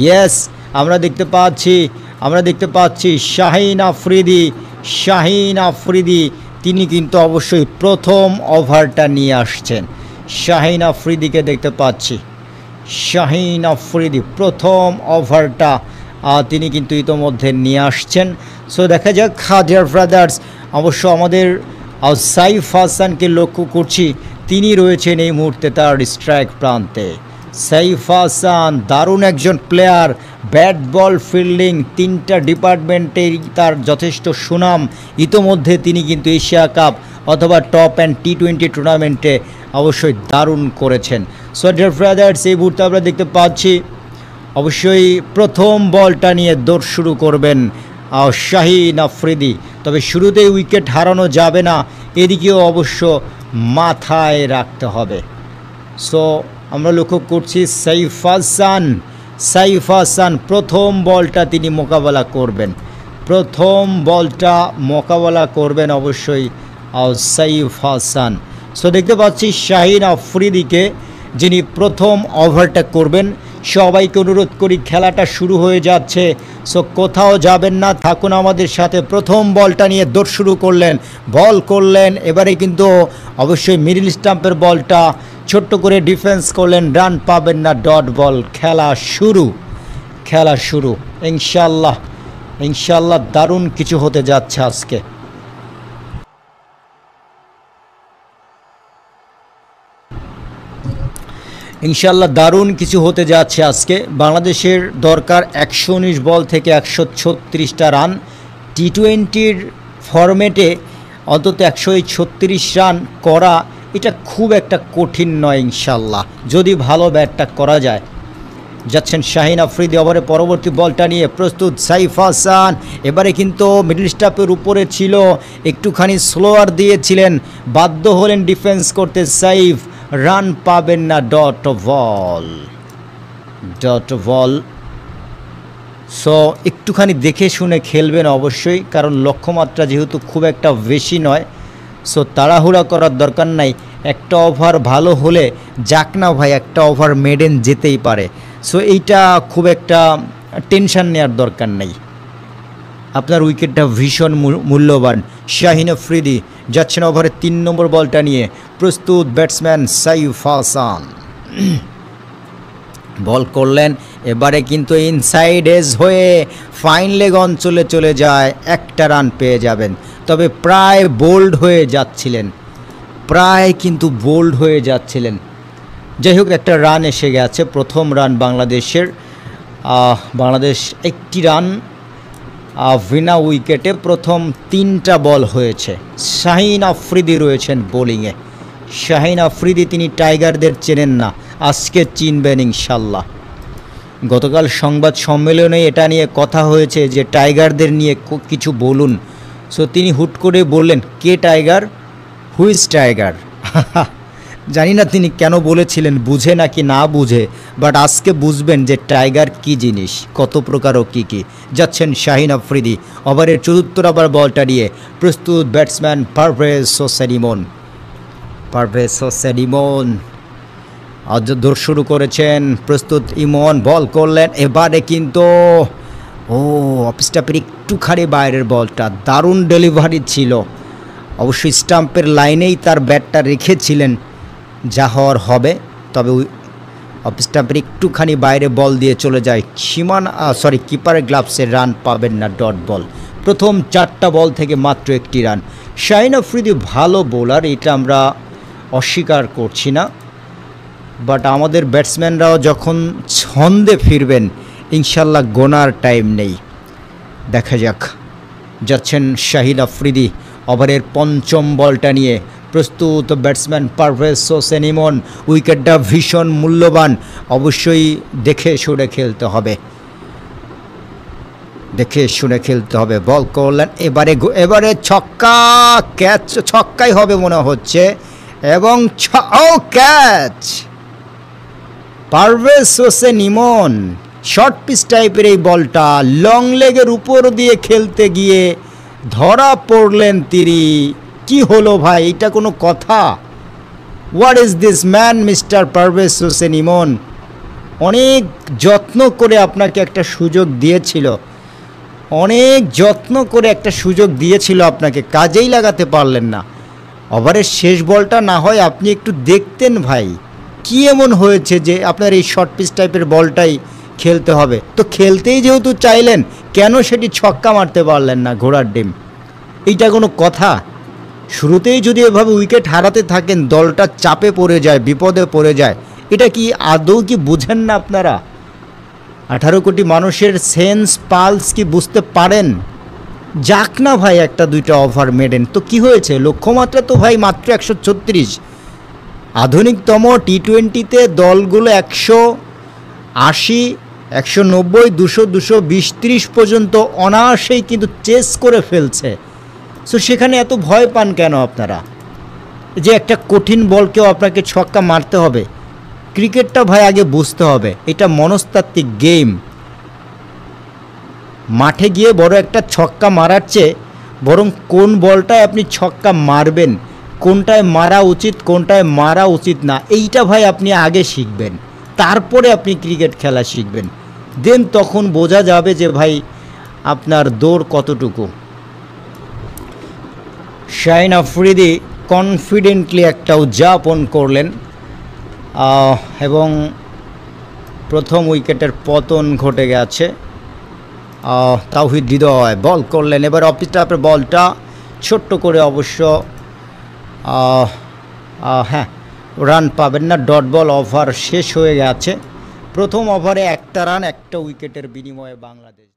Yes, আমরা দেখতে পাচ্ছি শাহিন আফ্রিদি তিনি কিন্তু অবশ্যই প্রথম ওভারটা নিয়ে আসছেন। শাহিন আফ্রিদিকে দেখতে পাচ্ছি, শাহিন আফ্রিদি প্রথম ওভারটা তিনি কিন্তু ইতোমধ্যে নিয়ে আসছেন। সো দেখা যাক ডিয়ার ব্রাদার্স, অবশ্য আমাদের সাইফ হাসানকে লক্ষ্য করছি, তিনি রয়েছেন এই মুহূর্তে তার স্ট্রাইক প্রান্তে। সাইফ হাসান দারুণ একজন প্লেয়ার, ব্যাট বল ফিল্ডিং তিনটা ডিপার্টমেন্টেই তার যথেষ্ট সুনাম। ইতোমধ্যে তিনি কিন্তু এশিয়া কাপ অথবা টপ অ্যান্ড টি20 টুর্নামেন্টে অবশ্যই দারুণ করেছেন। সো ডিয়ার ব্রাদার্স, এই মুহূর্তে আমরা দেখতে পাচ্ছি অবশ্যই প্রথম বলটা নিয়ে দৌড় শুরু করবেন শাহিন আফ্রিদি। তবে শুরুতেই উইকেট হারানো যাবে না, এদিকেও অবশ্য মাথায় রাখতে হবে। সো আমরা লক্ষ্য করছি সাইফ হাসান প্রথম বলটা তিনি মোকাবেলা করবেন অবশ্যই সাইফ হাসান। সো দেখতে পাচ্ছি শাহিন আফ্রিদিকে, যিনি প্রথম ওভারটা করবেন। সবাইকে অনুরোধ করি, খেলাটা শুরু হয়ে যাচ্ছে, সো কোথাও যাবেন না, থাকুন আমাদের সাথে। প্রথম বলটা নিয়ে দৌড় শুরু করলেন, এবারে কিন্তু অবশ্যই মিডল স্টাম্পের বলটা ছোট্ট করে ডিফেন্স করলেন, রান পাবেন না, ডট বল। খেলা শুরু ইনশাল্লাহ দারুণ কিছু হতে যাচ্ছে আজকে। বাংলাদেশের দরকার 119 বল থেকে 136টা রান। টি20 ফরম্যাটে অন্তত 136 রান করা এটা খুব একটা কঠিন নয় ইনশাল্লাহ, যদি ভালো ব্যাটটা করা যায়। যাচ্ছেন শাহিন আফ্রিদি, ওভারে পরবর্তী বলটা নিয়ে প্রস্তুত সাইফ হাসান। এবারে কিন্তু মিডল স্টাম্পের উপরে ছিল, একটুখানি স্লোয়ার দিয়েছিলেন, বাধ্য হলেন ডিফেন্স করতে সাইফ, রান পাবেন না, ডট বল। সো একটুখানি দেখে শুনে খেলবেন অবশ্যই, কারণ লক্ষ্যমাত্রা যেহেতু খুব একটা বেশি নয়। সো তাড়াহুড়া করার দরকার নাই, একটা ওভার ভালো হলে যাক না ভাই, একটা ওভার মেডেন যেতেই পারে। সো এইটা খুব একটা টেনশন নেওয়ার দরকার নেই, আপনার উইকেটটা ভীষণ মূল্যবান। শাহিন আফ্রিদি যাচ্ছেন ওভারে 3 নম্বর বলটা নিয়ে, প্রস্তুত ব্যাটসম্যান সাইফ হাসান। বল করলেন, এবারে কিন্তু ইনসাইড এজ হয়ে ফাইন লেগ অঞ্চলে চলে যায়, একটা রান পেয়ে যাবেন। তবে প্রায় বোল্ড হয়ে যাচ্ছিলেন, যাই হোক একটা রান এসে গেছে, প্রথম রান বাংলাদেশের। বাংলাদেশ একটি রান বিনা উইকেটে, প্রথম 3টা বল হয়েছে। শাহিন আফ্রিদি রয়েছেন বোলিংয়ে। শাহিন আফ্রিদি তিনি টাইগারদের চেনেন না, আজকে চিনবেন ইনশাল্লাহ। গতকাল সংবাদ সম্মেলনে এটা নিয়ে কথা হয়েছে যে টাইগারদের নিয়ে কিছু বলুন। সো তিনি হুট করে বললেন, কে টাইগার, হুইজ টাইগার। জানি না তিনি কেন বলেছিলেন, বুঝে নাকি না বুঝে, বাট আজকে বুঝবেন যে টাইগার কি জিনিস, কত প্রকার ও কী কী। যাচ্ছেন শাহিন আফ্রিদি, ওভারের 4র্থ ওভার বলটা নিয়ে, প্রস্তুত ব্যাটসম্যান পারভেজ হোসেন দৌড় শুরু করেছেন, প্রস্তুত ইমন, বল করলেন, এবারে কিন্তু অফ স্টাম্পের একটুখানি বাইরের বলটা, দারুণ ডেলিভারি ছিল। অবশ্যই স্টাম্পের লাইনেই তার ব্যাটটা রেখেছিলেন, যা হওয়ার হবে। তবে অফ স্টাম্পের একটুখানি বাইরে বল দিয়ে চলে যায় কিপারের গ্লাভসের, রান পাবেন না, ডট বল। প্রথম 4টা বল থেকে মাত্র 1টি রান। শাহিন আফ্রিদি ভালো বোলার, এটা আমরা অস্বীকার করছি না, বাট আমাদের ব্যাটসম্যানরাও যখন ছন্দে ফিরবেন ইনশাল্লাহ গোনার টাইম নেই। দেখা যাক। যাচ্ছেন শাহিন আফ্রিদি, ওভারের 5ম বলটা নিয়ে, প্রস্তুত ব্যাটসম্যান পারভেজ হোসেন ইমন। উইকেটটা ভীষণ মূল্যবান, অবশ্যই দেখে শুনে খেলতে হবে। বল করলেন, এবারে ছক্কা, ক্যাচ, ছক্কাই হবে মনে হচ্ছে, এবং ক্যাচ। পারভেজ হোসেন ইমন শর্ট পিচ টাইপের এই বলটা লং লেগের উপর দিয়ে খেলতে গিয়ে ধরা পড়লেন তিনি। কি হলো ভাই, এটা কোনো কথা? What is this man, mister Parvez Hossain Emon? অনেক যত্ন করে আপনাকে একটা সুযোগ দিয়েছিল, অনেক যত্ন করে একটা সুযোগ দিয়েছিল আপনাকে, কাজেই লাগাতে পারলেন না। ওভারের শেষ বলটা না হয় আপনি একটু দেখতেন ভাই, কি এমন হয়েছে যে আপনার এই শর্ট পিচ টাইপের বলটাই খেলতে হবে। তো খেলতেই যেহেতু চাইলেন, কেন সেটি ছক্কা মারতে পারলেন না ঘোড়ার ডিম? এইটা কোনো কথা? শুরুতেই যদি এভাবে উইকেট হারাতে থাকেন, দলটা চাপে পড়ে যায়, বিপদে পড়ে যায়। এটা কি আদৌ কি বুঝেন না আপনারা? 18 কোটি মানুষের সেন্স পালস কি বুঝতে পারেন? যাক না ভাই, একটা দুইটা ওভার মেডেন তো কি হয়েছে? লক্ষ্যমাত্রা তো ভাই মাত্র 136। আধুনিকতম টি-20তে দলগুলো 180, 190, 200, 220, 30 পর্যন্ত অনায়াসেই কিন্তু চেস করে ফেলছে। সো সেখানে এত ভয় পান কেন আপনারা? যে একটা কঠিন বলকেও আপনাকে ছক্কা মারতে হবে। ক্রিকেটটা ভাই আগে বুঝতে হবে, এটা মনস্তাত্ত্বিক গেম। মাঠে গিয়ে বড় একটা ছক্কা মারার চেয়ে বরং কোন বলটায় আপনি ছক্কা মারবেন, কোনটায় মারা উচিত, কোনটায় মারা উচিত না, এইটা ভাই আপনি আগে শিখবেন, তারপরে আপনি ক্রিকেট খেলা শিখবেন। দেন তখন বোঝা যাবে যে ভাই আপনার দৌড় কতটুকু। শাহিন আফ্রিদি কনফিডেন্টলি একটা উদযাপন করলেন এবং প্রথম উইকেটের পতন ঘটে গেছে। তাওহিদ হৃদয় বল করলেন, এবার অফ স্টাম্পের বলটা ছোট্ট করে, অবশ্য হ্যাঁ রান পাবেন না, ডট বল। ওভার শেষ হয়ে গেছে। প্রথম ওভারে একটা রান, একটা উইকেটের বিনিময়ে বাংলাদেশ।